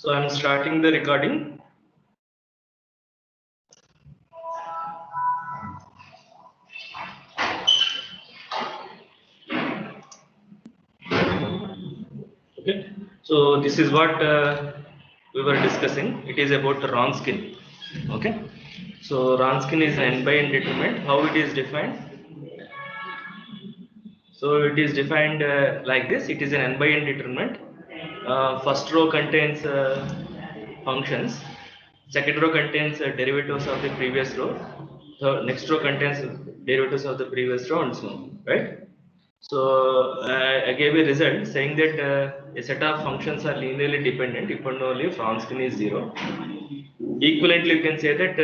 So I'm starting the recording. Okay. So this is what we were discussing. It is about Wronskian. Okay. So Wronskian is an n by n determinant. How it is defined? So it is defined like this. It is an n by n determinant. First row contains functions. Second row contains derivatives of the previous row. The next row contains derivatives of the previous row and so on. Right? So I gave a result saying that a set of functions are linearly dependent if and only if Wronskian is 0. Equivalently, you can say that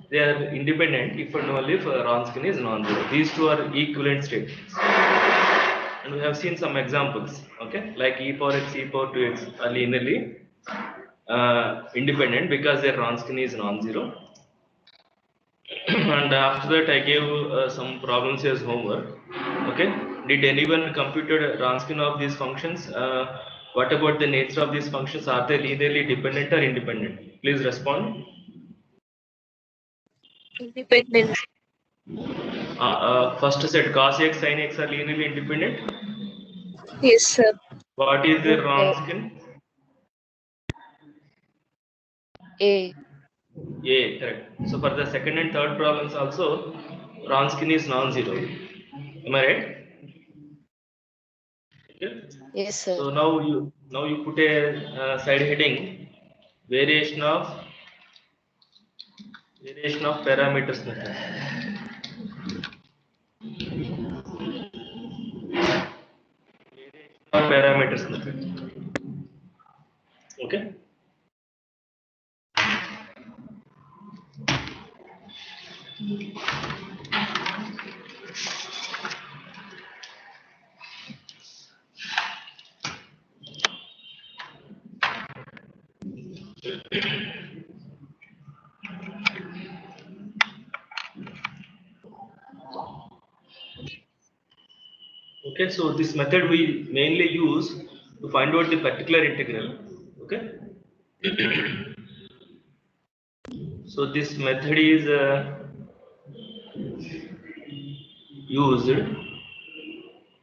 they are independent if and only if Wronskian is non-zero. These two are equivalent statements. And we have seen some examples, okay, like e power x, e power 2x are linearly independent because their Wronskian is non-zero. And after that, I gave some problems as homework. Okay, did anyone computed Wronskian of these functions? What about the nature of these functions? Are they linearly dependent or independent? Please respond. Independent. First set cos x, sin x are linearly independent. Yes, sir. What is their Wronskian? A. A, correct. So for the second and third problems also, Wronskian is non-zero. Am I right? Okay. Yes, sir. So now you put a side heading variation of parameters method. Parameters method. Okay. Okay, so this method we mainly use to find out the particular integral. Okay. So this method is used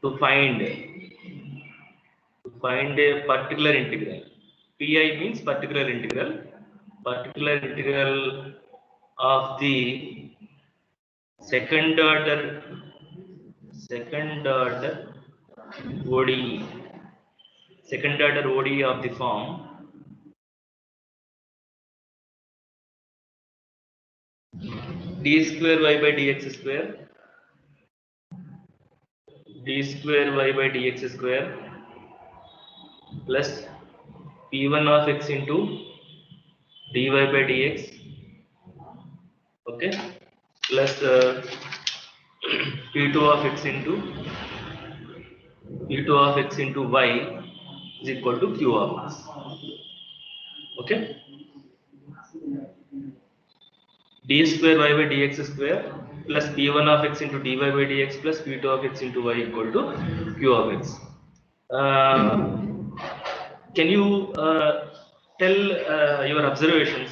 to find a particular integral. Pi means particular integral of the second order ODE, second order ODE of the form d square y by dx square, d square y by dx square plus p1 of x into dy by dx, okay, plus p2 of x into y is equal to q of x. Okay, d square y by dx square plus p1 of x into dy by dx plus p2 of x into y equal to q of x. Can you tell your observations?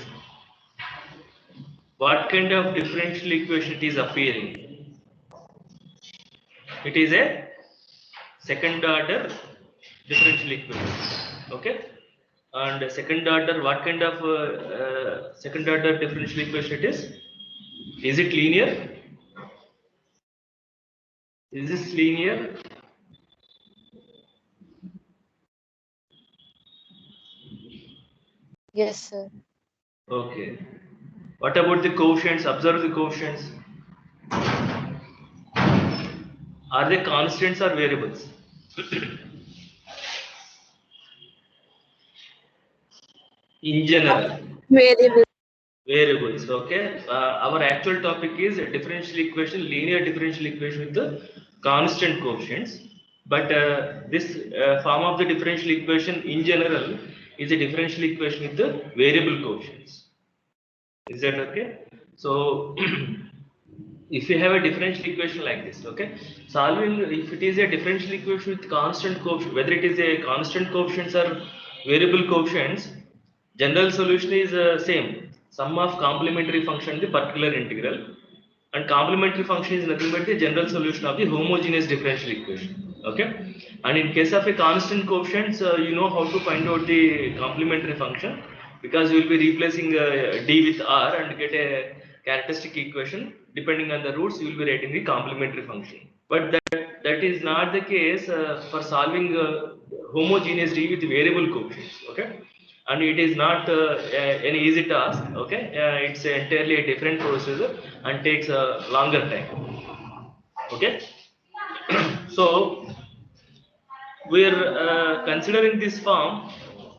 What kind of differential equation it is appearing? It is a second order differential equation. Okay, and second order, what kind of second order differential equation it is? Is it linear? Is this linear? Yes, sir. Okay. What about the coefficients? Observe the coefficients. Are they constants or variables? In general, Variable. variables. Okay. Our actual topic is a differential equation, linear differential equation with the constant coefficients. But this form of the differential equation in general is a differential equation with the variable coefficients. Is that okay? So if you have a differential equation like this, okay, solving, if it is a differential equation with constant coefficient, whether it is a constant coefficients or variable coefficients, General solution is same. Sum of complementary function the particular integral, and complementary function is nothing but the general solution of the homogeneous differential equation. Okay, and in case of a constant coefficient, you know how to find out the complementary function, because you will be replacing d with r and get a characteristic equation. Depending on the roots, you will be writing the complementary function. But that is not the case for solving homogeneous d with variable coefficients. Okay, and it is not an easy task. Okay, it's entirely a different procedure and takes a longer time. Okay. So we are considering this form,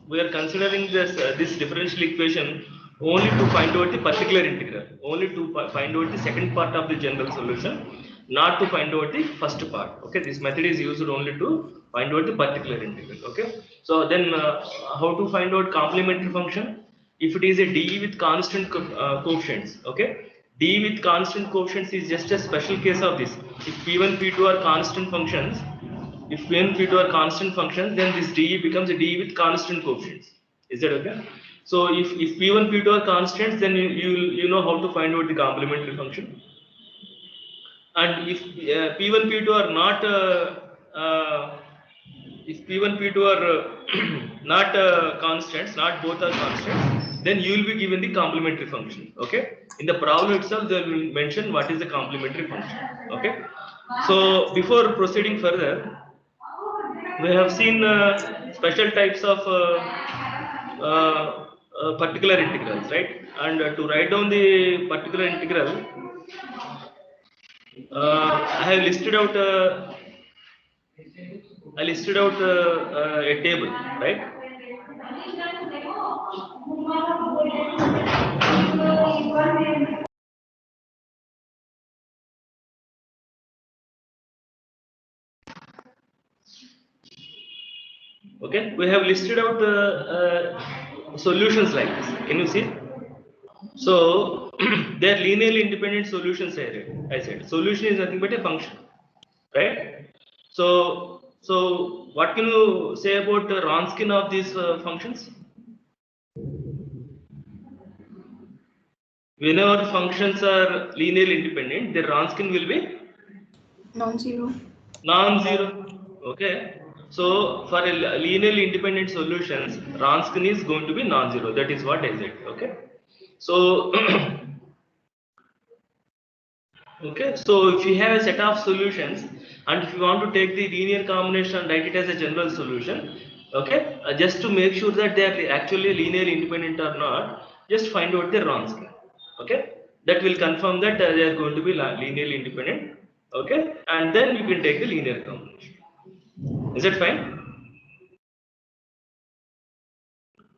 we are considering this differential equation only to find out the particular integral, only to find out the second part of the general solution, not to find out the first part. Okay, this method is used only to find out the particular integral. Okay, so then how to find out complementary function? If it is a d with constant coefficients. Okay, d with constant coefficients is just a special case of this. If p1 p2 are constant functions, if p and p2 are constant functions, then this d becomes a d with constant coefficients. Is that okay? So if p1 p2 are constants, then you know how to find out the complementary function. And if p1 p2 are not if p1 p2 are not constants, not both are constants, then you will be given the complementary function. Okay, in the problem itself they will mention what is the complementary function. Okay, so before proceeding further, we have seen special types of particular integrals, right? And to write down the particular integral, I have listed out a table, right? Okay, we have listed out solutions like this. Can you see? So they are linearly independent solutions. I said solution is nothing but a function, right? So what can you say about the Wronskian of these functions? Whenever functions are linearly independent, their Wronskian will be Non-zero. non-zero. Okay. So for a linearly independent solutions, Wronskian is going to be non-zero. That is what I said. Okay. So okay. So if you have a set of solutions, and if you want to take the linear combination and write it as a general solution, okay, just to make sure that they are actually linearly independent or not, just find out their Wronskian. Okay, that will confirm that they are going to be linearly independent. Okay, and then you can take the linear combination. Is that fine?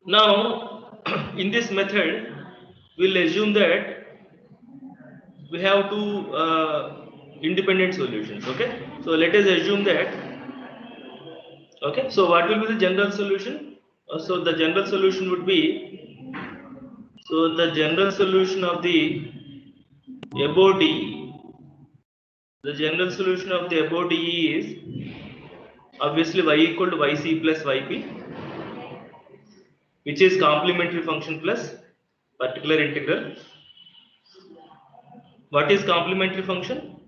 Now, in this method, we'll assume that we have two independent solutions. Okay, so let us assume that. Okay, so what will be the general solution? So the general solution would be, so the general solution of the above D, the general solution of the above D is obviously y equal to yc plus yp, which is complementary function plus particular integral. What is complementary function?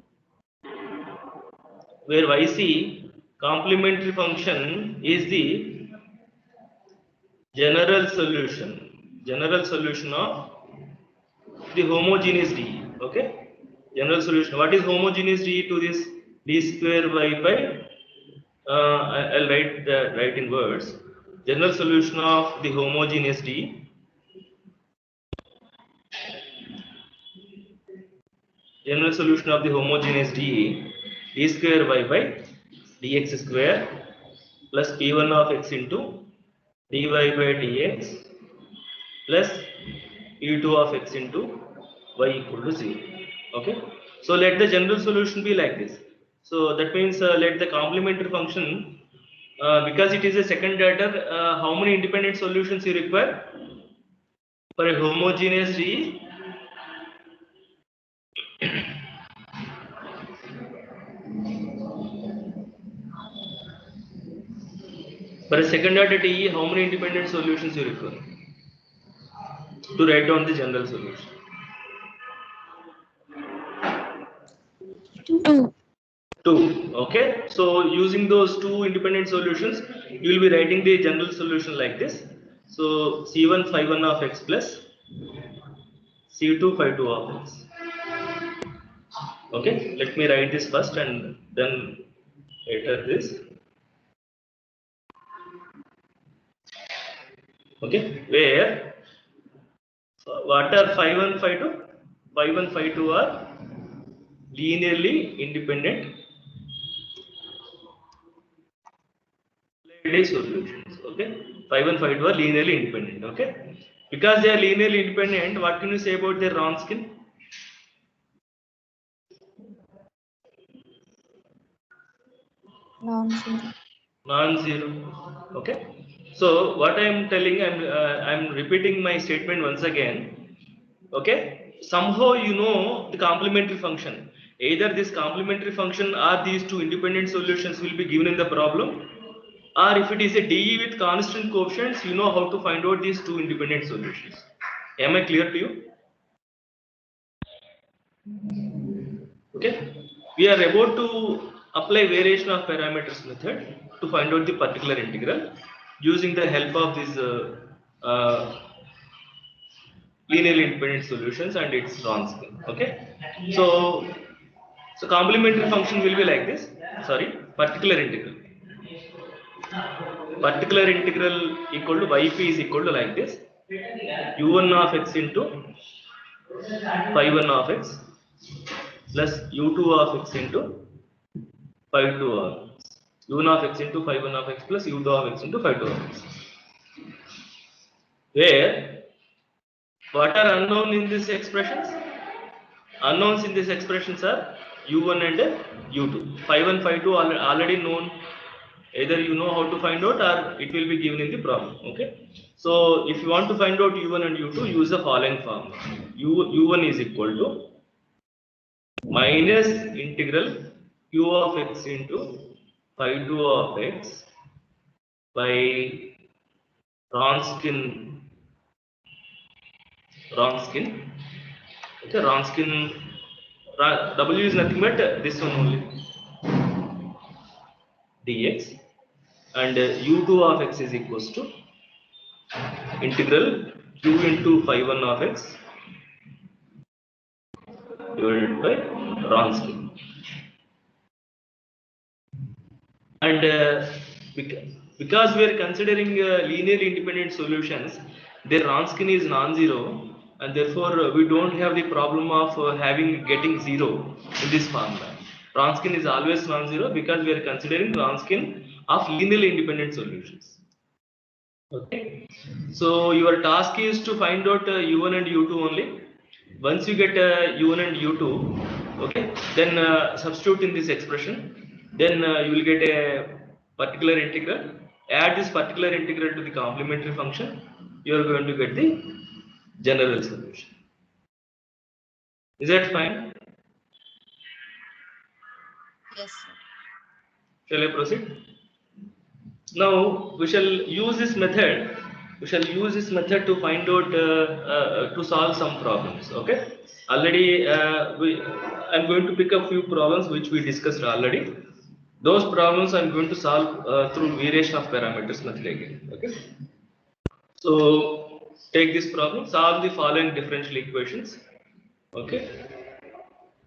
Where yc complementary function is the general solution of the homogeneous D. Okay, general solution. What is homogeneous D to this d square y by I'll write in words. General solution of the homogeneous D. General solution of the homogeneous D, d square y by dx square plus p1 of x into dy by dx plus p2 of x into y equal to 0. Okay, so let the general solution be like this. So that means let the complementary function, because it is a second order, how many independent solutions you require for a homogeneous D? For a second order DE, how many independent solutions you require? to write down the general solution? 2. 2. Okay. So using those two independent solutions, you will be writing the general solution like this. So C1 phi 1 of x plus C2 phi 2 of x. Okay. Let me write this first and then later this. Okay. Where what are phi 1 phi 2? Phi 1 phi 2 are linearly independent solutions. Okay. Phi 1 phi 2 are linearly independent. Okay. Because they are linearly independent, what can you say about their Wronskian? Non-zero. Non-zero. Okay. So what I am telling, I'm repeating my statement once again. Okay. Somehow you know the complementary function. Either this complementary function or these two independent solutions will be given in the problem, or if it is a DE with constant coefficients, you know how to find out these two independent solutions. Am I clear to you? Okay. We are about to apply variation of parameters method to find out the particular integral using the help of these linearly independent solutions and its Wronskian. Okay. So complementary function will be like this. Sorry, particular integral. Particular integral equal to yp is equal to like this. U1 of x into phi 1 of x plus u2 of x into phi 2 of x. U1 of x into phi 1 of x plus u2 of x into phi 2 of x. Where what are unknown in these expressions? Unknowns in these expressions are u1 and u2. Phi 1, phi 2 already known. Either you know how to find out or it will be given in the problem. Okay. So if you want to find out u1 and u2, use the following formula. U1 is equal to minus integral q of x into phi 2 of x by Wronskian. Okay, Wronskian. W is nothing but this one only, dx, and u2 of x is equals to integral q into phi 1 of x divided by Wronskian. And because we are considering linearly independent solutions, their Wronskian is non-zero, and therefore we don't have the problem of getting 0 in this formula. Wronskian is always non-zero because we are considering Wronskian of linearly independent solutions. Okay. So your task is to find out u1 and u2 only. Once you get u1 and u2, okay, then substitute in this expression. Then you will get a particular integral. Add this particular integral to the complementary function. You are going to get the general solution. Is that fine? Yes, sir. Shall I proceed? Now we shall use this method. We shall use this method to find out to solve some problems. Okay. Already I'm going to pick up few problems which we discussed already. Those problems I'm going to solve through variation of parameters method again. Okay. So take this problem. Solve the following differential equations. Okay.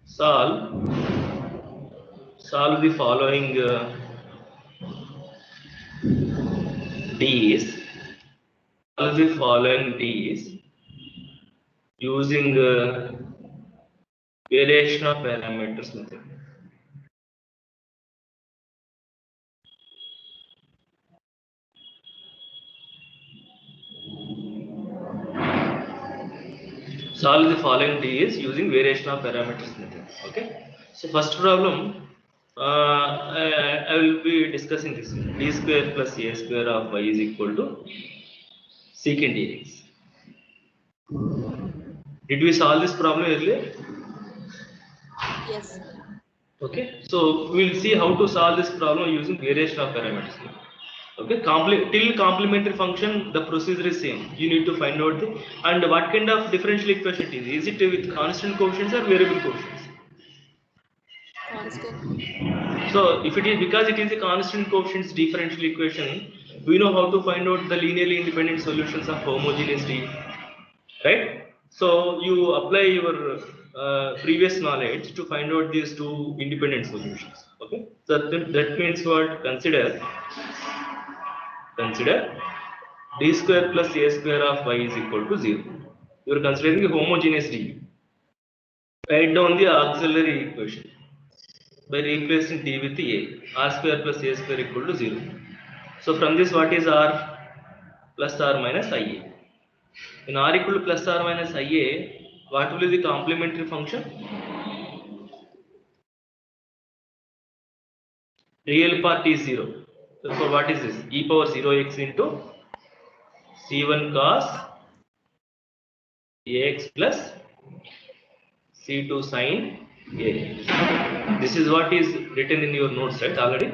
Solve the following D's. Solve the following D's using variation of parameters method. Solve the following D's using variation of parameters method. Okay. So first problem, I will be discussing this. D square plus a square of y is equal to secant dx. Did we solve this problem earlier? Yes. Okay. So we will see how to solve this problem using variation of parameters method. Okay, till complementary function, the procedure is same. You need to find out and what kind of differential equation it is. Is it with constant coefficients or variable coefficients? Constant. So if it is because it is a constant coefficients differential equation, we know how to find out the linearly independent solutions of homogeneous D, right? So you apply your previous knowledge to find out these two independent solutions. Okay, so that means what? Consider d square plus a square of y is equal to 0. You are considering a homogeneous D. Write down the auxiliary equation by replacing d with a. R square plus a square equal to 0. So from this, what is r plus r minus ia? In r equal to plus r minus ia, what will be the complementary function? Real part is 0. So what is this? E power 0x into c1 cos ax plus c2 sin a. This is what is written in your notes, right? Already.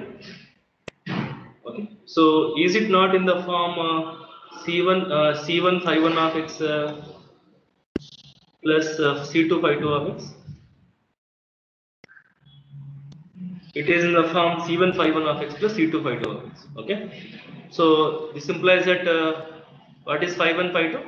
Okay. So is it not in the form c1 phi 1 of x plus c2 phi 2 of x? It is in the form c1 phi 1 of x plus c2 phi 2 of x. Okay. So this implies that what is phi 1 phi 2?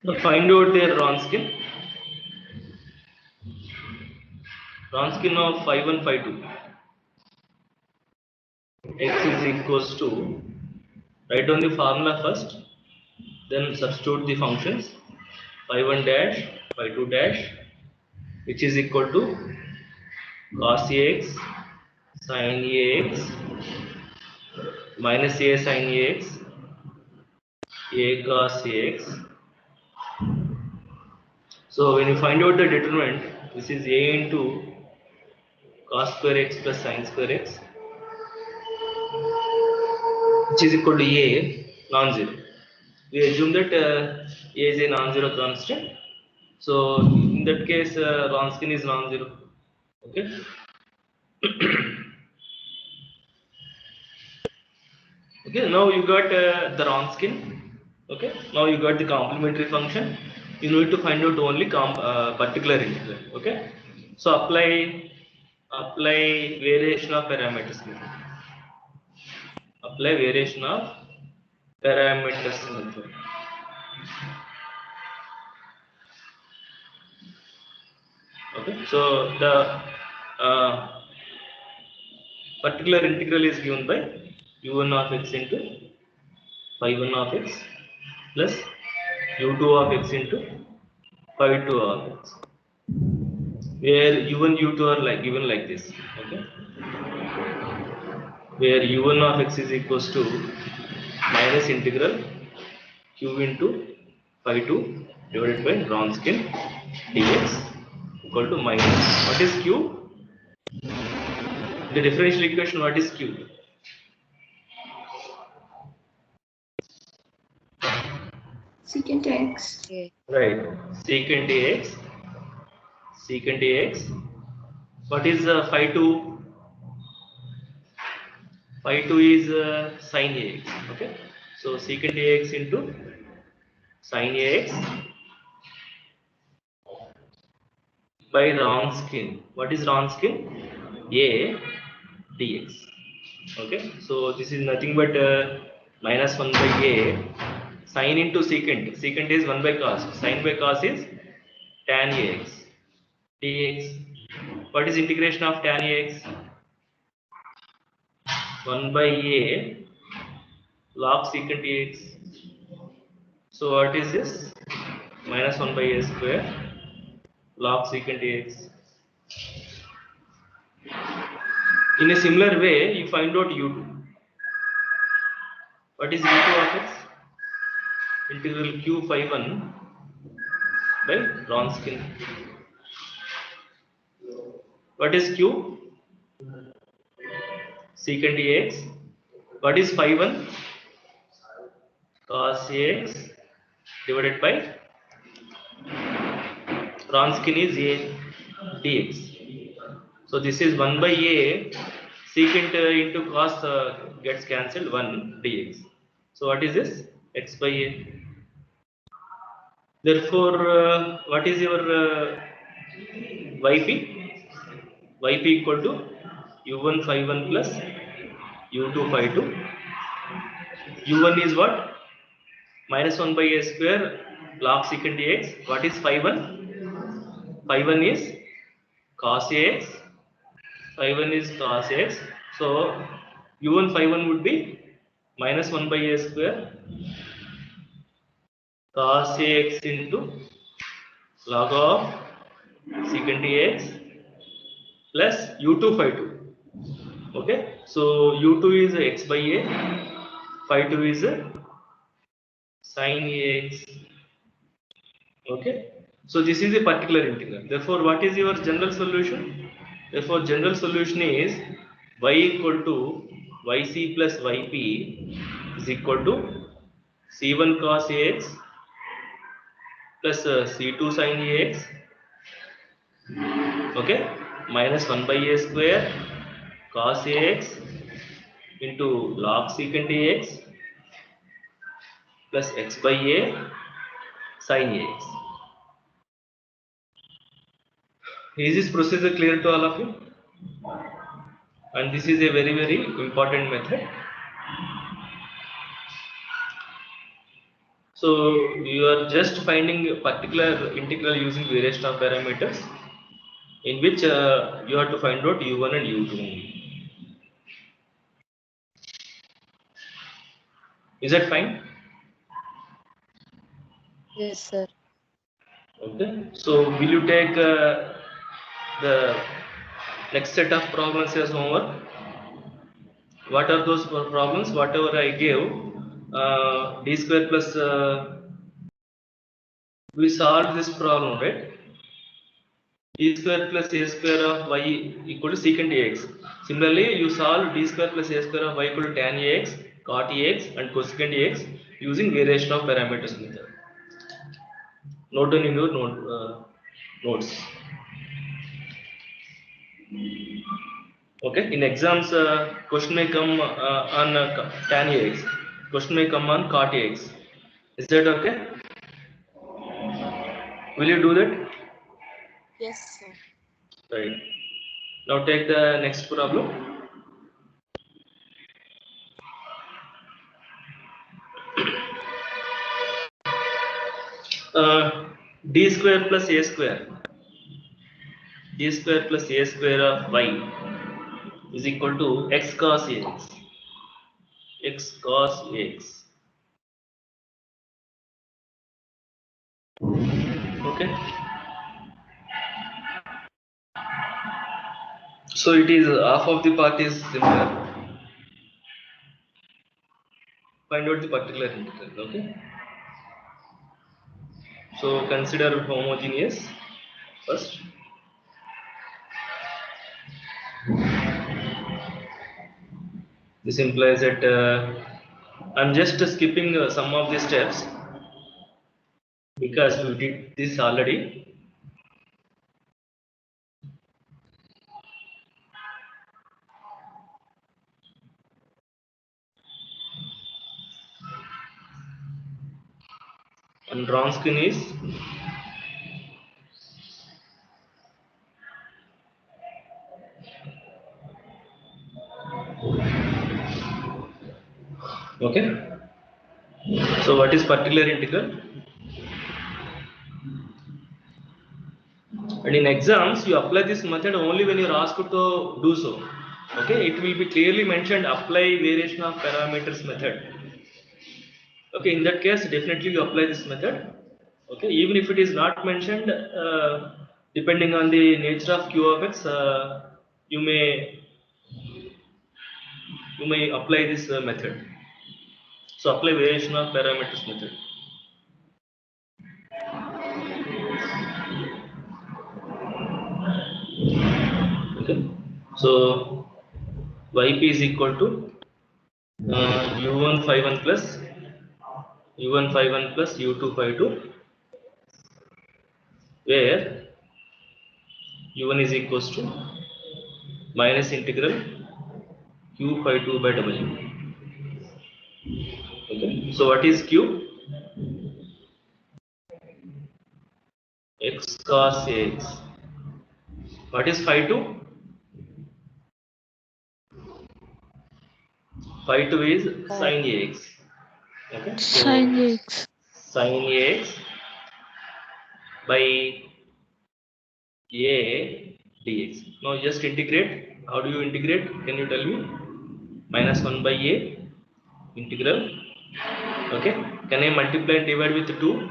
Now find out their Wronskian of phi 1 phi 2. X is equals to, write down the formula first, then substitute the functions phi 1 dash phi 2 dash, which is equal to cos ax sin ax minus a sin ax a cos ax. So when you find out the determinant, this is a into cos square x plus sin square x, which is equal to a non-zero. We assume that a is a non-zero constant. So in that case, Wronskian is non-zero. Okay. Okay. Now you got the Wronskian. Okay. Now you got the complementary function. You need to find out only particular integral. Okay. So apply variation of parameters. Apply variation of parameters method. Okay. So the particular integral is given by u1 of x into phi 1 of x plus u2 of x into phi 2 of x, where u1 u2 are like given like this. Okay, where u1 of x is equals to minus integral q into phi 2 divided by Wronskian dx equal to minus, what is q? The differential equation, what is q? Secant x. A. Right, secant ax, secant ax. What is phi 2? Phi 2 is sin ax. Okay, so secant ax into sin ax by Wronskian. What is Wronskian? A dx. Okay, so this is nothing but minus 1 by a sin into secant. Secant is 1 by cos. Sin by cos is tan ax dx. What is integration of tan ax? 1 by a log secant ax. So what is this? Minus 1 by a square log secant ax. In a similar way, you find out u2. What is u2 of x? Integral q phi 1 by Wronskian. What is q? Secant ax. What is phi 1? Cos ax divided by Wronskian is a dx. So this is 1 by a secant into cos gets cancelled 1 dx. So what is this? X by a. Therefore, what is your yp? Yp equal to u1 phi 1 plus u2 phi 2. u1 is what? Minus 1 by a square log secant dx. What is phi 1? Phi 1 is cos ax. Phi 1 is cos x. So u1 phi 1 would be minus 1 by a square cos ax into log of secant dx plus u2 phi 2. Okay, so u2 is x by a, phi 2 is sin ax. Okay, so this is a particular integral. Therefore, what is your general solution? Therefore, general solution is y equal to yc plus yp is equal to c1 cos ax plus c2 sin ax, okay, minus 1 by a square cos ax into log secant ax plus x by a sin ax. Is this procedure clear to all of you? And this is a very, very important method. So you are just finding a particular integral using variation of parameters, in which you have to find out u1 and u2 only. Is that fine? Yes, sir. Okay. So will you take the next set of problems as homework? What are those problems? Whatever I gave, d square plus we solved this problem, right? D square plus a square of y equal to secant ax. Similarly, you solve d square plus a square of y equal to tan ax, cot ax, and cosecant ax using variation of parameters method. Note down in your notes. Okay, in exams, question may come on tan ax, question may come on cot ax. Is that okay? Will you do that? Yes, sir. Right. Now take the next problem. D square plus a square. D square plus a square of y is equal to x cos ax. X cos ax. Okay. So it is half of the part is similar. Find out the particular integral. Okay. So consider homogeneous first. This implies that I'm just skipping some of the steps because we did this already. And Wronskian is okay. So what is particular integral? And in exams, you apply this method only when you are asked to do so. Okay, it will be clearly mentioned apply variation of parameters method. Okay, in that case, definitely you apply this method. Okay, even if it is not mentioned, depending on the nature of q of x, you may apply this method. So apply variation of parameters method. Okay, so yp is equal to u1 phi 1 plus u1 phi 1 plus u2 phi 2 where u1 is equals to minus integral q phi 2 by w. Okay, so what is q? X cos ax. What is phi 2? Phi 2 is sin ax. Okay, so Sin X. sin ax by a dx. Now just integrate. How do you integrate? Can you tell me? Minus 1 by a integral. Okay, can I multiply and divide with 2?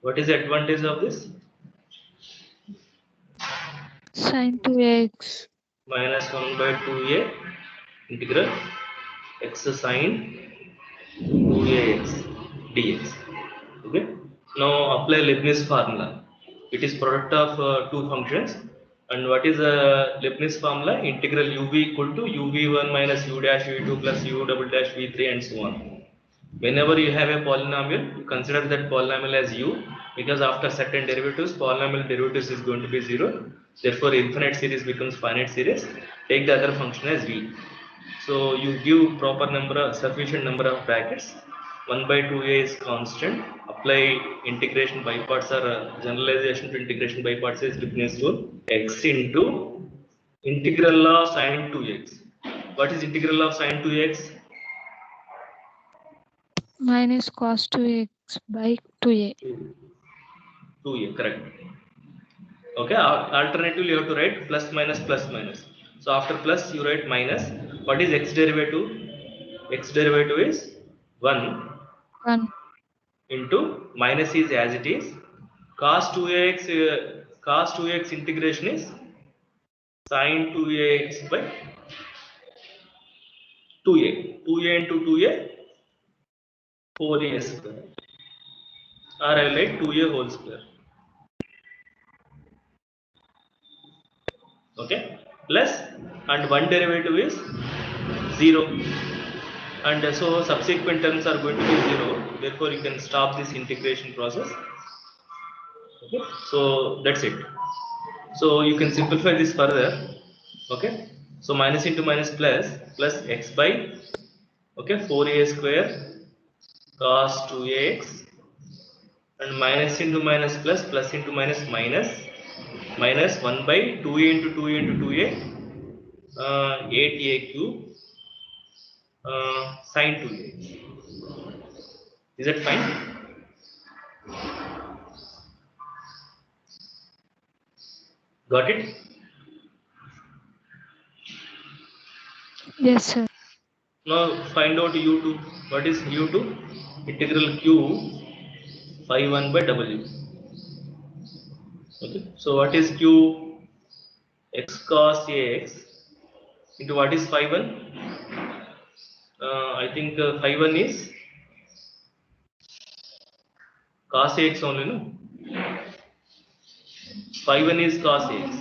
What is the advantage of this? Sin 2x. Minus 1 by 2a integral x sin 2ax dx. Okay, now apply Leibniz formula. It is product of two functions, and what is the Leibniz formula? Integral uv equal to uv1 minus u dash v2 plus u double dash v3 and so on. Whenever you have a polynomial, you consider that polynomial as u, because after certain derivatives, polynomial derivatives is going to be 0. Therefore, infinite series becomes finite series. Take the other function as v. So you give proper number, sufficient number of brackets. 1 by 2a is constant. Apply integration by parts or generalization to integration by parts is Leibniz rule. X into integral of sin 2x. What is integral of sin 2x? Minus cos 2x by 2a. 2a, correct. Okay, alternatively you have to write plus minus plus minus. So after plus you write minus. What is x derivative? X derivative is 1 1. into minus is as it is. Cos 2x integration is sin 2ax by 2a. 2a into 2a 4a square, or I will write 2a whole square. Okay, plus, and one derivative is 0, and so subsequent terms are going to be 0. Therefore you can stop this integration process. Okay, so that's it. So you can simplify this further. Okay, so minus into minus plus x by, okay, 4a square cos 2ax, and minus into minus plus into minus minus 1 by 2a into 2a into 2a 8a cube sin 2a. Is that fine? Got it? Yes, sir. Now find out u2. What is u2? Integral q phi 1 by w. Okay, so what is q? X cos ax into what is phi 1? I think phi 1 is cos ax only, no? Phi 1 is cos ax.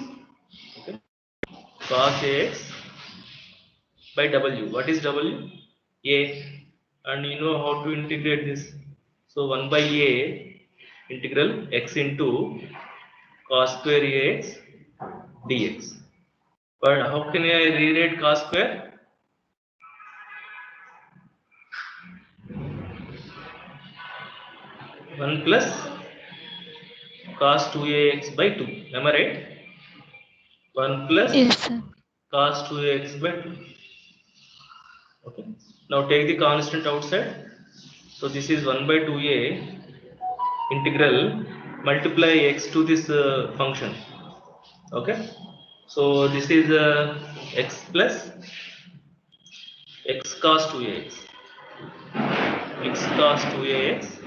Okay, cos ax by w. What is w? A. And you know how to integrate this. So 1 by a integral x into cos square ax dx. But how can I rewrite cos square? 1 plus cos 2ax by 2. Am I right? 1 plus Yes, sir. cos 2ax by 2. Okay. Now take the constant outside. So this is 1 by 2a integral multiply x to this function. Okay. So this is x plus x cos 2ax. X cos 2ax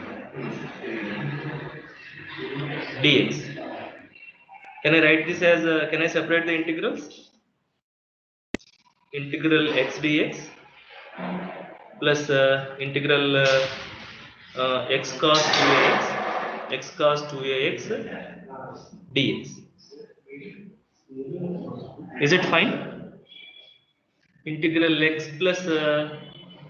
dx. Can I write this as, can I separate the integrals? Integral x dx plus integral x cos 2ax dx. Is it fine? Integral x plus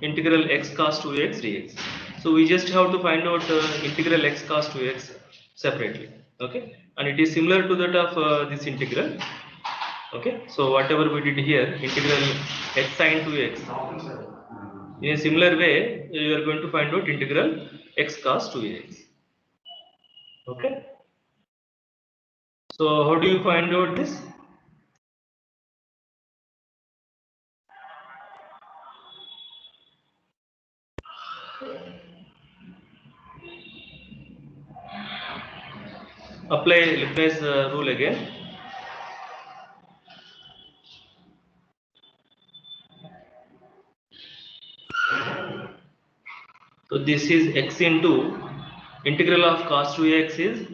integral x cos 2x dx. So we just have to find out integral x cos 2x separately. Okay, and it is similar to that of this integral. Okay, so whatever we did here, integral x sin 2x, in a similar way you are going to find out integral x cos 2x. Okay, so how do you find out this? Apply Leibniz rule again. So this is x into integral of cos 2x is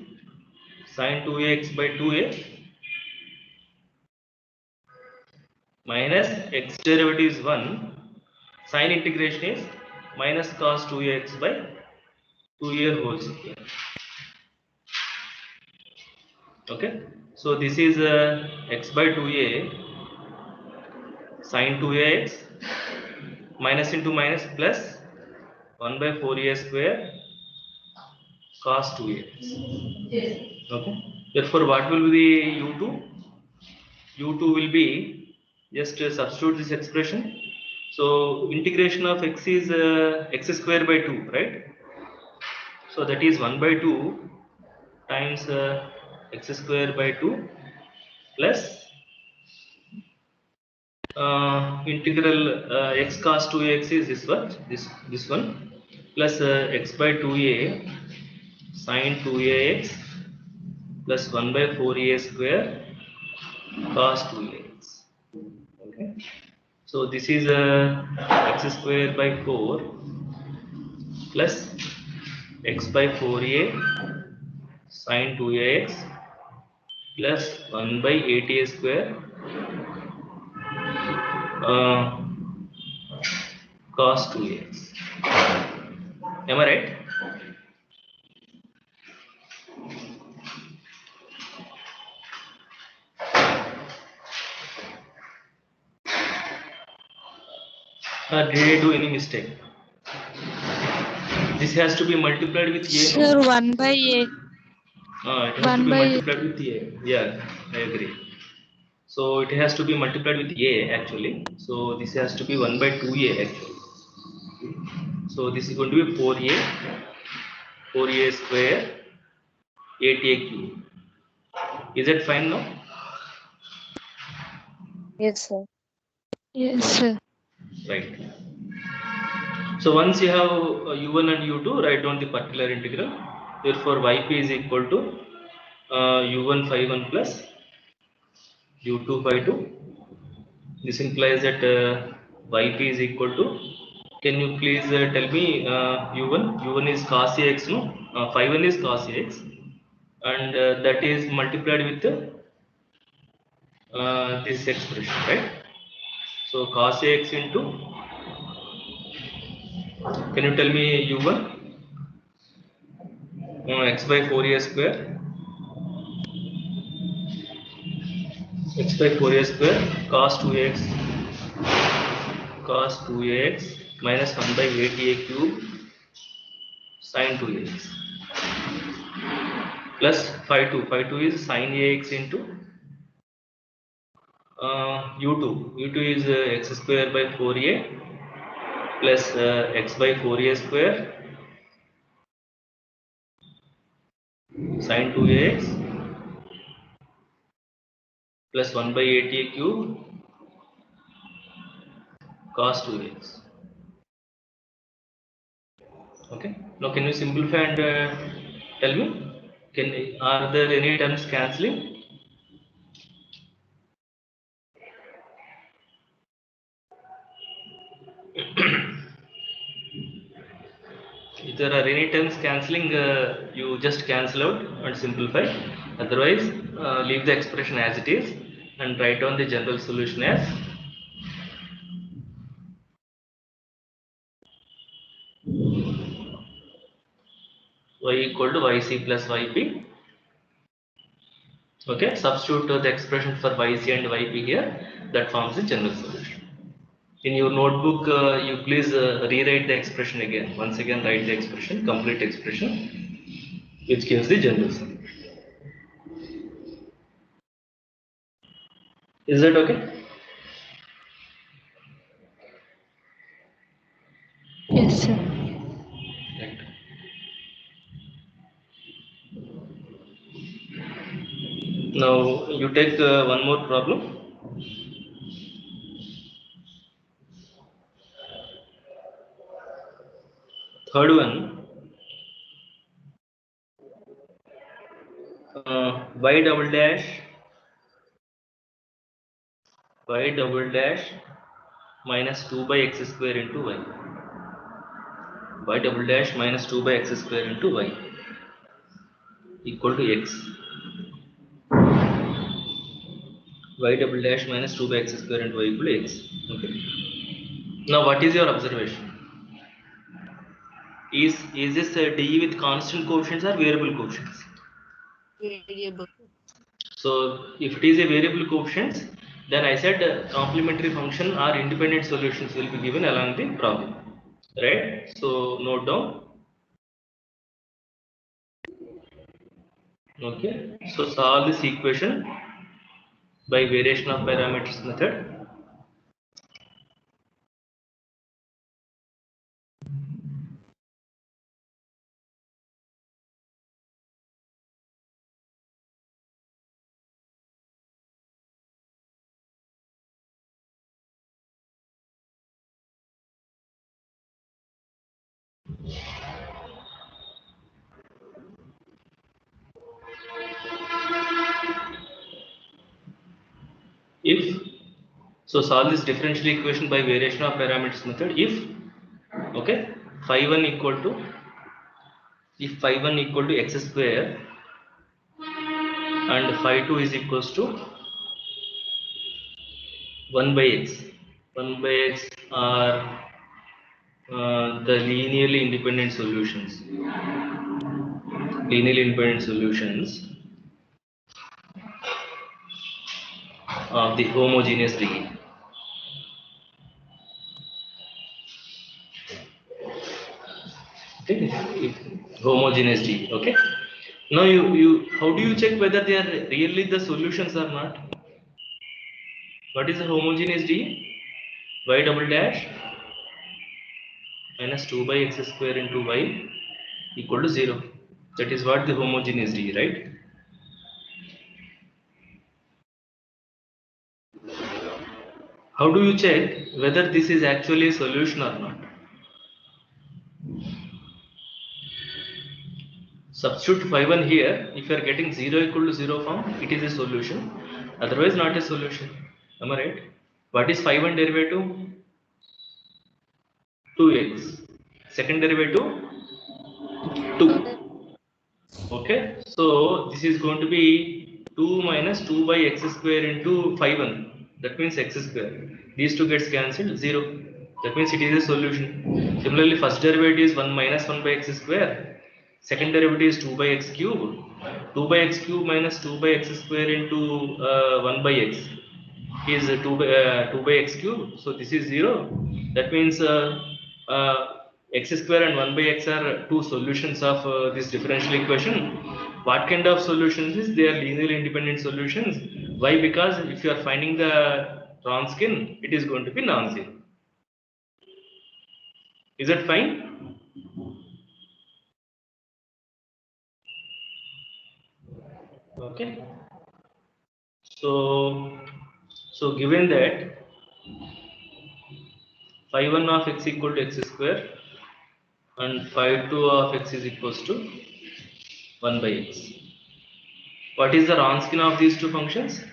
sin 2x by 2a minus x derivative is 1, sin integration is minus cos 2x by 2a whole square. Okay, so this is x by 2a sin 2ax minus into minus plus 1 by 4a square cos 2ax. Okay, therefore what will be the u2? u2 will be, just substitute this expression. So integration of x is x square by 2, right? So that is 1 by 2 times x square by 2 plus integral x cos 2x is this one plus x by 2a sin 2ax plus 1 by 4a square cos 2ax. Okay, so this is x square by 4 plus x by 4a sin 2ax plus 1 by 8a square cos 2ax. Am I right? Did I do any mistake? This has to be multiplied with a. Sir, 1 by a. It has to 1 be by multiplied with a. Yeah, I agree. So it has to be multiplied with a actually. So this has to be 1 by 2a actually. So this is going to be 4a square 8a cube. Is it fine now? Yes, sir. yes, sir. Right. So once you have u1 and u2, write down the particular integral. Therefore yp is equal to u1 phi 1 plus u2 phi 2. This implies that yp is equal to, can you please tell me u1 is cos ax, no, phi 1 is cos ax, and that is multiplied with this expression, right? So cos ax into, can you tell me u1 x by 4a square, x by 4a square cos 2x minus 1 by 8a cube sin 2x plus phi 2 is sin ax into u2 is x square by 4a plus x by 4a square sin 2ax plus 1 by 8a cube cos 2x. Okay, now can you simplify and tell me, are there any terms cancelling? If there are any terms cancelling, you just cancel out and simplify. Otherwise, leave the expression as it is and write down the general solution as y equal to yc plus yp. Okay, substitute the expression for yc and yp here. That forms the general solution. in your notebook, you please rewrite the expression again. Once again, write the expression, complete expression, which gives the general solution. Is that okay? Yes, sir. Right. Now you take one more problem. Third one, y double dash minus 2 by x square into y. Y double dash minus 2 by x square into y equal to x. Y double dash minus 2 by x square into y equal to x. Okay. Now what is your observation? Is this a d with constant coefficients or variable coefficients? Variable. So if it is a variable coefficients, then I said complementary function or independent solutions will be given along the problem, right? So note down. Okay. So solve this equation by variation of parameters method. If so, solve this differential equation by variation of parameters method. If okay, phi 1 equal to x square and phi 2 is equals to 1 by x. 1 by x are the linearly independent solutions. Linearly independent solutions of the homogeneous degree. Okay, homogeneous degree. Okay. Now how do you check whether they are really the solutions or not? What is the homogeneous degree? Y double dash minus 2 by x square into y equal to 0. That is what the homogeneous degree, right? How do you check whether this is actually a solution or not? Substitute phi 1 here. If you are getting 0 equal to 0 form, it is a solution. Otherwise, not a solution. Am I right? What is phi 1 derivative? 2x. Second derivative? 2. Okay. So this is going to be 2 minus 2 by x square into phi 1. That means x square. These two gets cancelled. 0. That means it is a solution. Similarly, first derivative is 1 minus 1 by x square. Second derivative is 2 by x cube. 2 by x cube minus 2 by x square into 1 by x is 2 by x cube. So this is 0. That means x square and 1 by x are two solutions of this differential equation. What kind of solutions is? They are linearly independent solutions. Why? Because if you are finding the Wronskian, it is going to be non-zero. Is that fine? Okay. So given that phi 1 of x equal to x square and phi 2 of x is equals to 1 by x. What is the Wronskian of these two functions?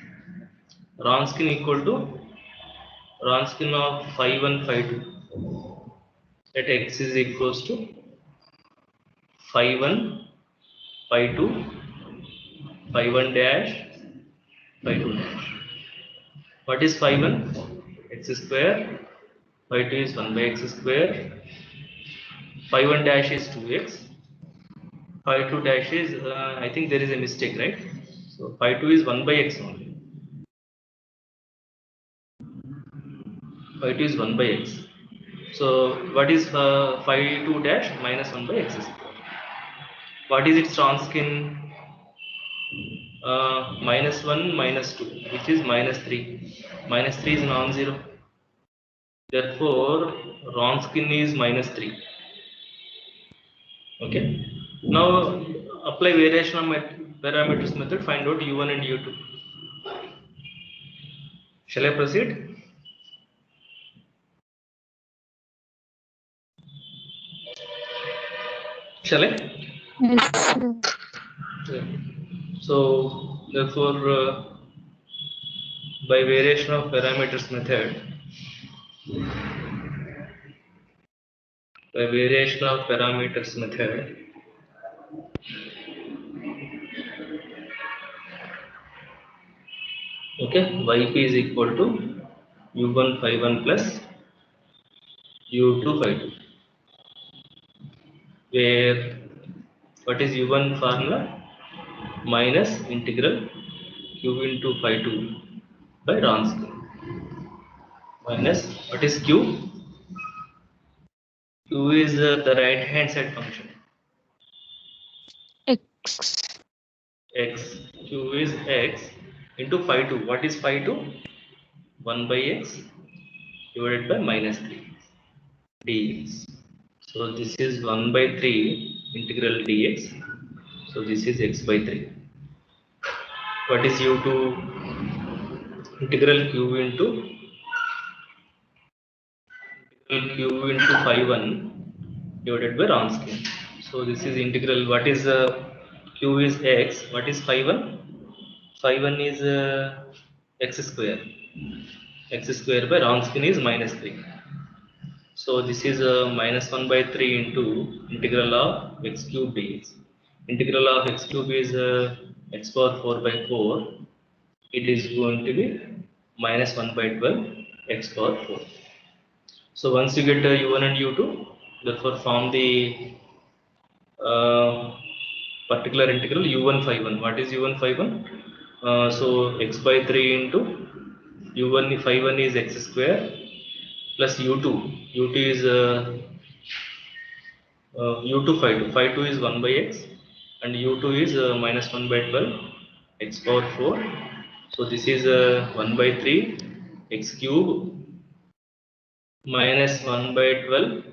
Wronskian equal to Wronskian of phi 1 phi 2 at x is equals to phi 1 phi 2 phi 1 dash phi 2 dash. What is phi 1? X square. Phi 2 is 1 by x square. Phi 1 dash is 2x. Phi 2 dash is I think there is a mistake, right? So phi 2 is 1 by x only. Phi2 is 1 by x. So what is phi2 dash minus 1 by x square? What is its Wronskian? Minus 1 minus 2, which is minus 3. Minus 3 is non-zero. Therefore, Wronskian is minus 3. Okay. Now apply variation of parameters method. Find out u1 and u2. Shall I proceed? Shall I? Yes, sir. Yeah. So therefore, by variation of parameters method, okay, yp is equal to u1 phi 1 plus u2 phi 2, where what is u1 formula? Minus integral q into phi 2 by Wronskian, minus what is q? Q is the right hand side function. X. X. Q is x into phi 2. What is phi 2? 1 by x divided by minus 3 dx. So this is 1 by 3 integral dx. So this is x by 3. What is u2? Integral q into phi 1 divided by Wronskian. So this is integral. What is q is x? What is phi 1? Phi 1 is x square. X square by Wronskian is minus 3. So this is minus 1 by 3 into integral of x cube dx. Integral of x cube is x power 4 by 4. It is going to be minus 1 by 12 x power 4. So once you get u1 and u2, therefore form the particular integral u1 phi 1. What is u1 phi 1? So x by 3 into u1 phi 1 is x square plus u2. u2 is u2 phi 2. Phi 2 is 1 by x and u2 is minus 1 by 12 x power 4. So this is 1 by 3 x cube minus 1 by 12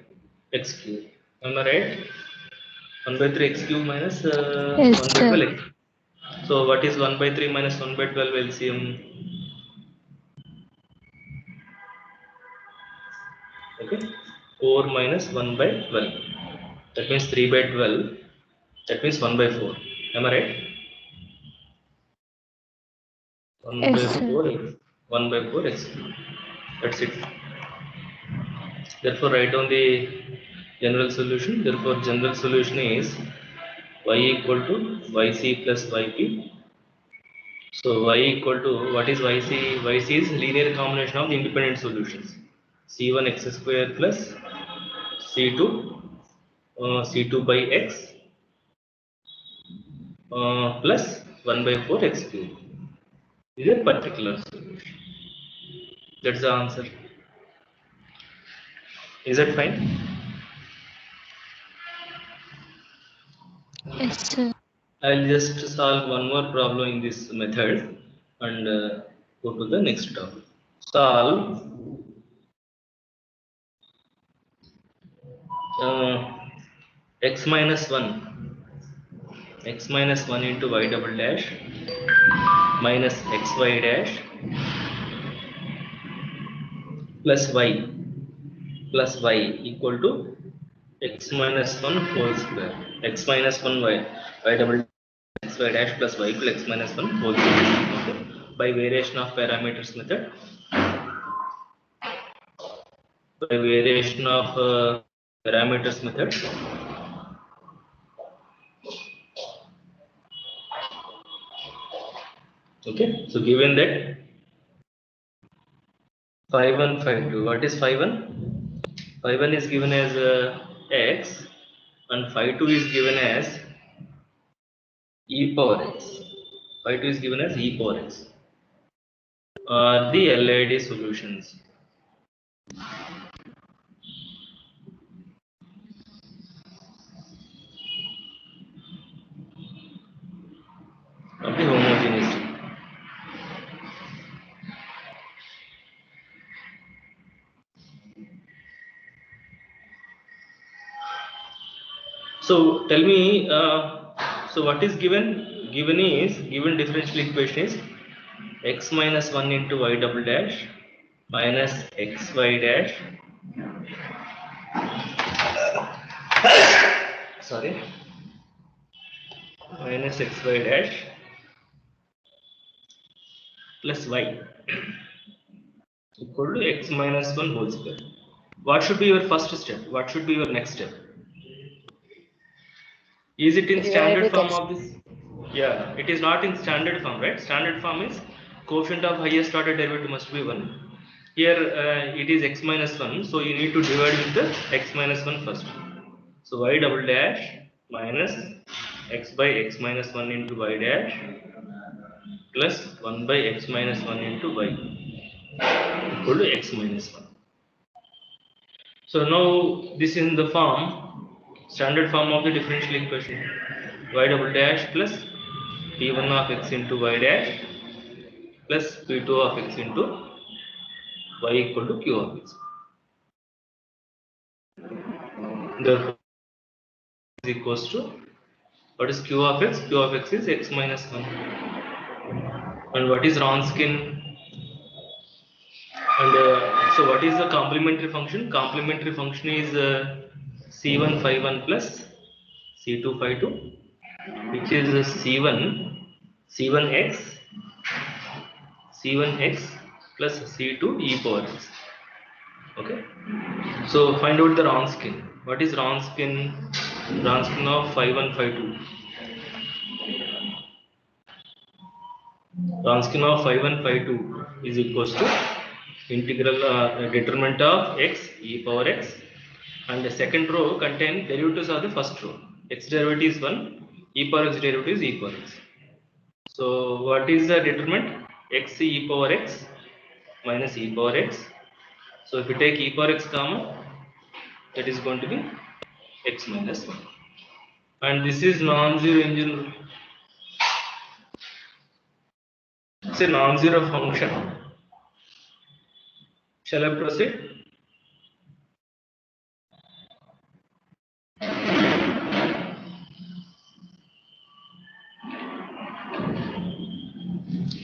x cube. Am I right? 1 by 3 x cube minus 1 Yes, by sir. 12 x. So what is 1 by 3 minus 1 by 12 LCM? Okay, 4 minus 1 by 12. That means 3 by 12. That means 1 by 4. Am I right? 1 Yes, by sir. 4 x. 1 by 4 x. That's it. Therefore, write down the general solution. Therefore, general solution is y equal to yc plus yp. So y equal to, what is yc? Yc is linear combination of the independent solutions. C1 x square plus C2 by x plus 1 by 4 x cube. This is a particular solution. That's the answer. Is that fine? Yes, sir. I'll just solve one more problem in this method and go to the next topic. Solve x minus 1 into y double dash minus xy dash plus y equal to x minus 1 whole square. X minus 1 y double xy dash plus y equal x minus 1 whole square. Okay. By variation of parameters method. By variation of parameters method. Okay. So given that phi 1 phi 2. What is phi 1? Phi 1 is given as x and phi 2 is given as e power x. Phi 2 is given as e power x. The LID solutions. of the homogeneity. So tell me, so what is given? Given differential equation is x minus 1 into y double dash minus xy dash, sorry, minus xy dash plus y equal to x minus 1 whole square. What should be your first step? What should be your next step? Is it in Divide standard with form x. of this? Yeah, it is not in standard form, right? Standard form is coefficient of highest order derivative must be 1. Here it is x minus 1, so you need to divide with the x minus 1 first. So y double dash minus x by x minus 1 into y dash plus 1 by x minus 1 into y equal to x minus 1. So now this is in the form, standard form of the differential equation, y double dash plus p1 of x into y dash plus p2 of x into y equal to q of x. Therefore, is equals to, what is q of x? Q of x is x minus 1. And what is Wronskian? And so what is the complementary function? Complementary function is c1 phi 1 plus c2 phi 2, which is c1x plus c2 e power x. Okay. So find out the Wronskian. What is Wronskian? Wronskian of phi 1 phi 2. Wronskian of phi 1 phi 2 is equals to integral determinant of x e power x, and the second row contain derivatives of the first row. X derivative is 1, e power x derivative is e power x. So what is the determinant? X e power x minus e power x. So if you take e power x common, that is going to be x minus 1. And this is non-zero in general. It's a non-zero function. Shall I proceed?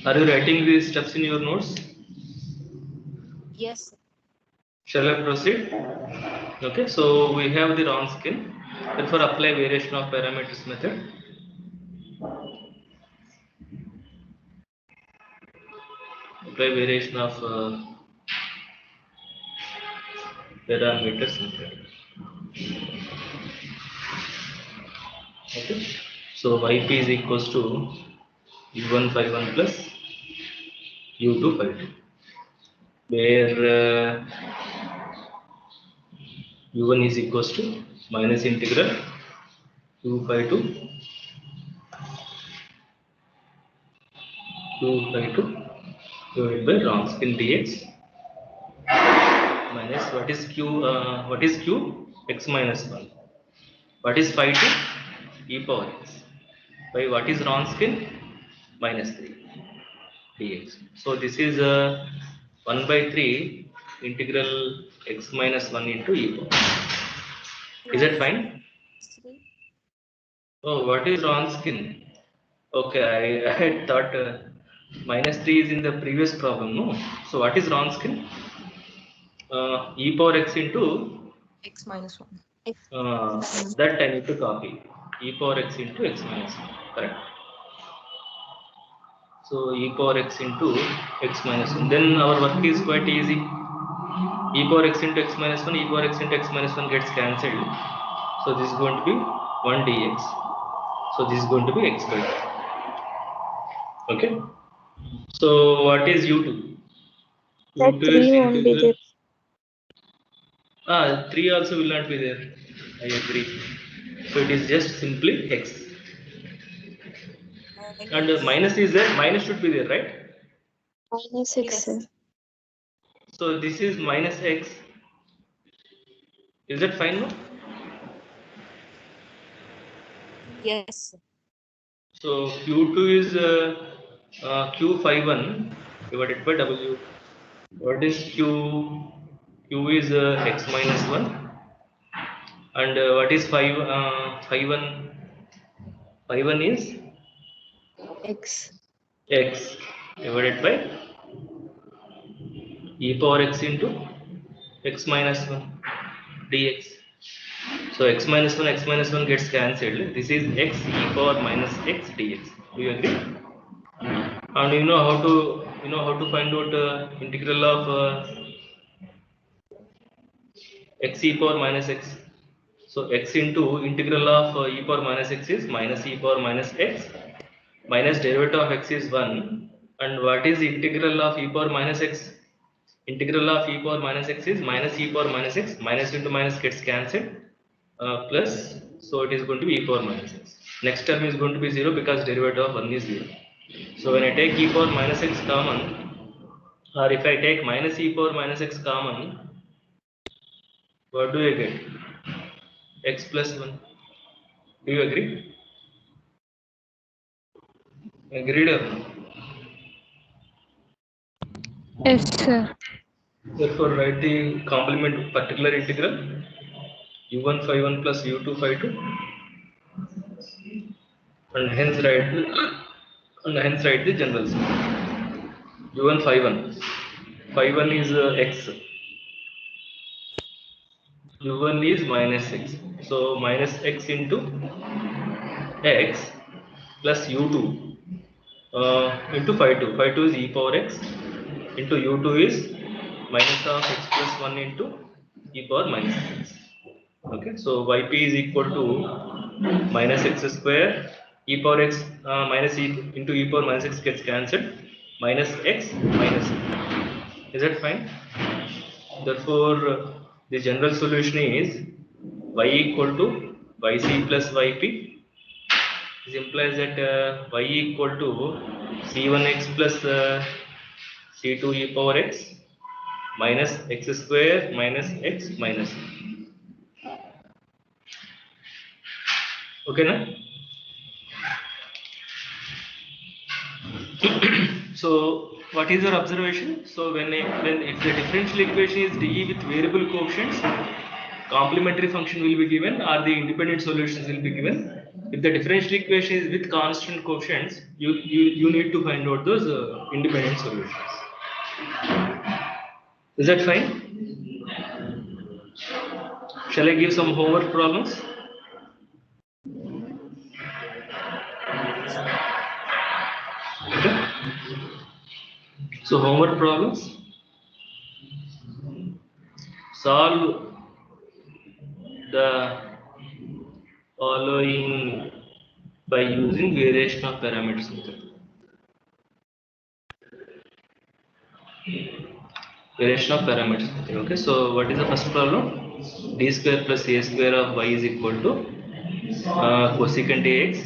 Are you writing these steps in your notes? Yes. Shall I proceed? Okay, so we have the Wronskian. Therefore, apply variation of parameters method. Apply variation of parameters method. Okay, so yp is equals to u1 phi 1 plus u2 phi 2, where u1 is equals to minus integral 2 phi 2 divided by Wronskian dx minus what is q? X minus 1. What is phi 2? E power x. By what is Wronskian? Minus 3 dx. So this is 1 by 3 integral x minus 1 into e power. Is it fine? Oh, what is Wronskian? Okay, I had thought minus 3 is in the previous problem, no? So what is Wronskian? E power x into X minus 1. that I need to copy. E power x into x minus 1, correct? So e power x into x minus 1. Then our work is quite easy. E power x into x minus 1, e power x into x minus 1 gets cancelled. So this is going to be 1 dx. So this is going to be x by 2. Okay. So what is u2? That u2 is 3 won't be integral. there. 3 also will not be there. I agree. So it is just simply x. And minus is there. Minus should be there, right? Minus 6. Yes. So this is minus x. Is that fine now? Yes. So Q2 is Q51 divided by W. What is Q? Q is x minus 1. And what is 51? 51 is X. x divided by e power x into x minus 1 dx. So x minus 1 gets cancelled. This is x e power minus x dx. Do you agree? And you know how to find out integral of x e power minus x. So x into integral of e power minus x is minus e power minus x, minus derivative of x is 1. And what is the integral of e power minus x? Integral of e power minus x is minus e power minus x. Minus into minus gets cancelled, plus, so it is going to be e power minus x. Next term is going to be 0 because derivative of 1 is 0. So when I take e power minus x common, or if I take minus e power minus x common, what do I get? X plus 1. Do you agree? Agreed or no? Yes, sir. Therefore, write the complement particular integral u1 plus u2 and hence write the general sum. u1 5 1 is x, u1 is minus x, so minus x into x plus u2 into 5 2 is e power x into u2 is minus of x plus 1 into e power minus x. Okay, so yp is equal to minus x square e power x minus e into e power minus x gets cancelled, minus x minus e. Is that fine? Therefore, the general solution is y equal to yc plus yp. This implies that y equal to c1x plus c2 e power x minus x square minus x minus e. Okay, na? So what is your observation? So when if the differential equation is dE with variable coefficients, complementary function will be given or the independent solutions will be given. If the differential equation is with constant coefficients, you need to find out those independent solutions. Is that fine? Shall I give some homework problems? Okay. So homework problems. Solve the following by using variation of parameters method. Variation of parameters method. Okay, so what is the first problem? D square plus a square of y is equal to cosecant ax.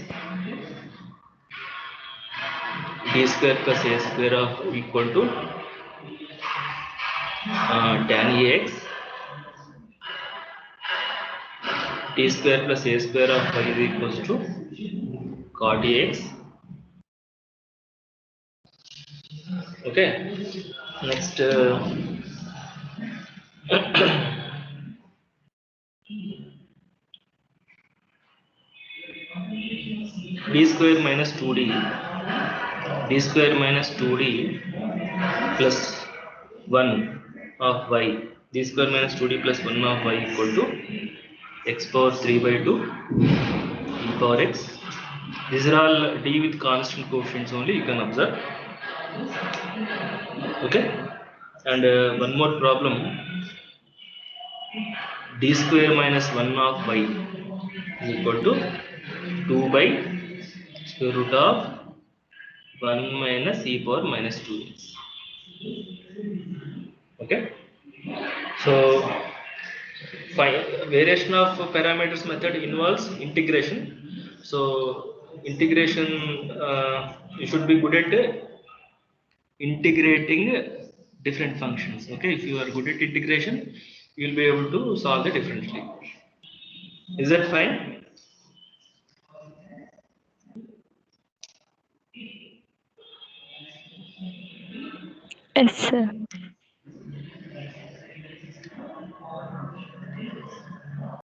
D square plus a square of equal to tan ax. T square plus a square of y is equals to cot ax. Okay, next d square minus 2d, d square minus 2d plus 1 of y, d square minus 2d plus 1 of y equal to x power 3 by 2 e power x. These are all d with constant coefficients only, you can observe. Okay, and one more problem, d square minus 1 of y is equal to 2 by square root of 1 minus e power minus 2x. Okay, so variation of parameters method involves integration. So integration, you should be good at integrating different functions. Okay, if you are good at integration, you will be able to solve the differentially. Is that fine? Yes, sir.